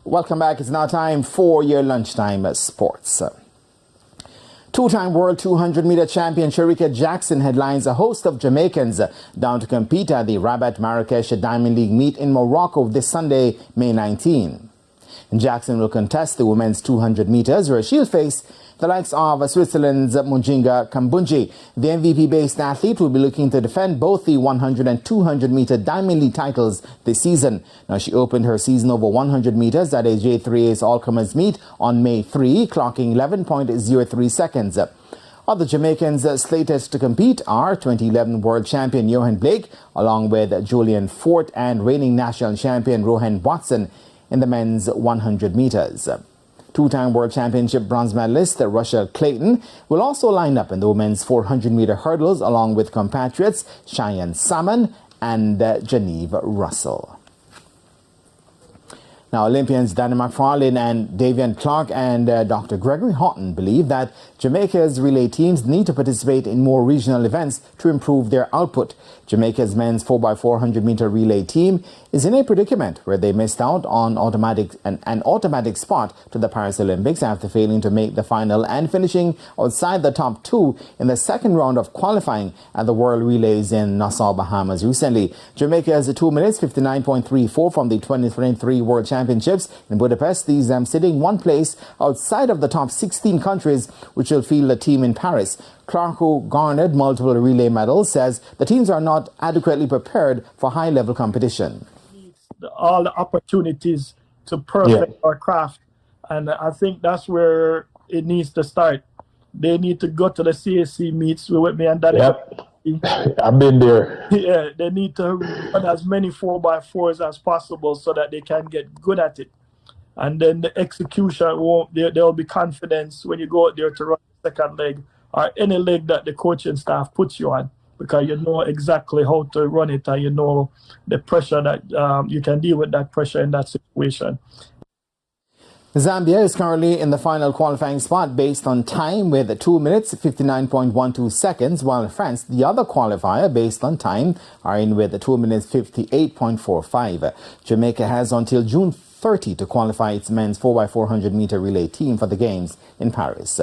Welcome back. It's now time for your lunchtime sports. Two-time World 200-meter champion Shericka Jackson headlines a host of Jamaicans down to compete at the Rabat Marrakesh Diamond League meet in Morocco this Sunday, May 19. Jackson will contest the women's 200 meters where she'll face the likes of Switzerland's Mujinga Kambunji. The MVP-based athlete will be looking to defend both the 100 and 200-meter Diamond League titles this season. Now, she opened her season over 100 meters at a J3A's All-Comers meet on May 3, clocking 11.03 seconds. Other Jamaicans slated to compete are 2011 world champion Johan Blake, along with Julian Fort and reigning national champion Rohan Watson in the men's 100 meters. Two-time world championship bronze medalist Russell Clayton will also line up in the women's 400-meter hurdles along with compatriots Cheyenne Salmon and Genevieve Russell. Now, Olympians Danny McFarlane and Davian Clark and Dr. Gregory Houghton believe that Jamaica's relay teams need to participate in more regional events to improve their output. Jamaica's men's 4x400-meter relay team is in a predicament where they missed out on an automatic spot to the Paris Olympics after failing to make the final and finishing outside the top two in the second round of qualifying at the World Relays in Nassau, Bahamas recently. Jamaica has 2 minutes 59.34 from the 2023 World Championships in Budapest, these them sitting one place outside of the top 16 countries which will field the team in Paris. Clark, who garnered multiple relay medals, says the teams are not adequately prepared for high-level competition. All the opportunities to perfect our craft, and I think that's where it needs to start. They need to go to the CAC meets with me and Daddy. I've been there. Yeah, they need to run as many 4x4s as possible so that they can get good at it. And then the execution won't, there'll be confidence when you go out there to run the second leg or any leg that the coaching staff puts you on, because you know exactly how to run it and you know the pressure that you can deal with that pressure in that situation. Zambia is currently in the final qualifying spot based on time with 2 minutes 59.12 seconds, while France, the other qualifier based on time, are in with 2 minutes 58.45. Jamaica has until June 30 to qualify its men's 4x400-meter relay team for the Games in Paris.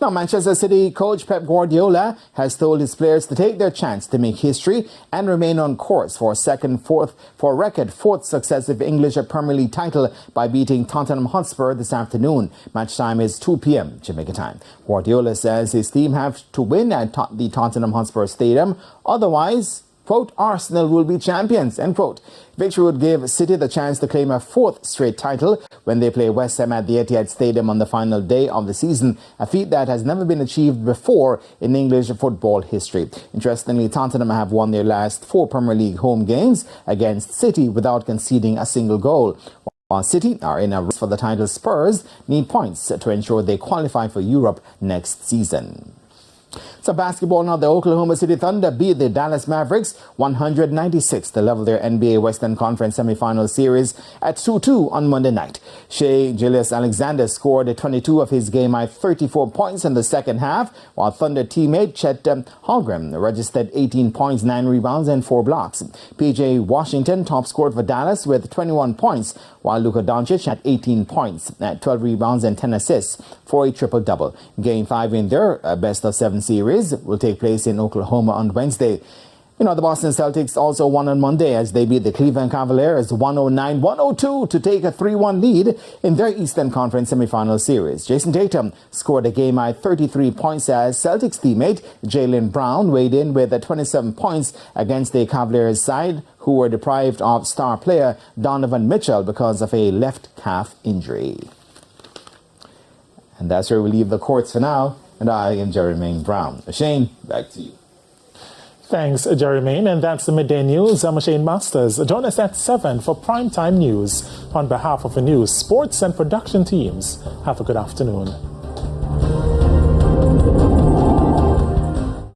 Now, Manchester City coach Pep Guardiola has told his players to take their chance to make history and remain on course for a record fourth successive English Premier League title by beating Tottenham Hotspur this afternoon. Match time is 2 p.m. Jamaica time. Guardiola says his team have to win at the Tottenham Hotspur Stadium, otherwise, quote, Arsenal will be champions, end quote. Victory would give City the chance to claim a fourth straight title when they play West Ham at the Etihad Stadium on the final day of the season, a feat that has never been achieved before in English football history. Interestingly, Tottenham have won their last 4 Premier League home games against City without conceding a single goal. While City are in a race for the title, Spurs need points to ensure they qualify for Europe next season. So basketball now, the Oklahoma City Thunder beat the Dallas Mavericks 196 to level their NBA Western Conference semifinal series at 2-2 on Monday night. Shai Gilgeous-Alexander scored 22 of his game-high 34 points in the second half, while Thunder teammate Chet Holmgren registered 18 points, 9 rebounds and 4 blocks. PJ Washington top scored for Dallas with 21 points, while Luka Doncic had 18 points, 12 rebounds and 10 assists for a triple-double. Game 5 in their best-of-7 series will take place in Oklahoma on Wednesday. The Boston Celtics also won on Monday as they beat the Cleveland Cavaliers 109-102 to take a 3-1 lead in their Eastern Conference semifinal series. Jason Tatum scored a game-high 33 points as Celtics teammate Jaylen Brown weighed in with 27 points against the Cavaliers side, who were deprived of star player Donovan Mitchell because of a left calf injury. And that's where we leave the courts for now. And I am Jermaine Brown. Shane, back to you. Thanks, Jermaine. And that's the Midday News. I'm Shane Masters. Join us at 7 for Primetime News. On behalf of the news, sports and production teams, have a good afternoon.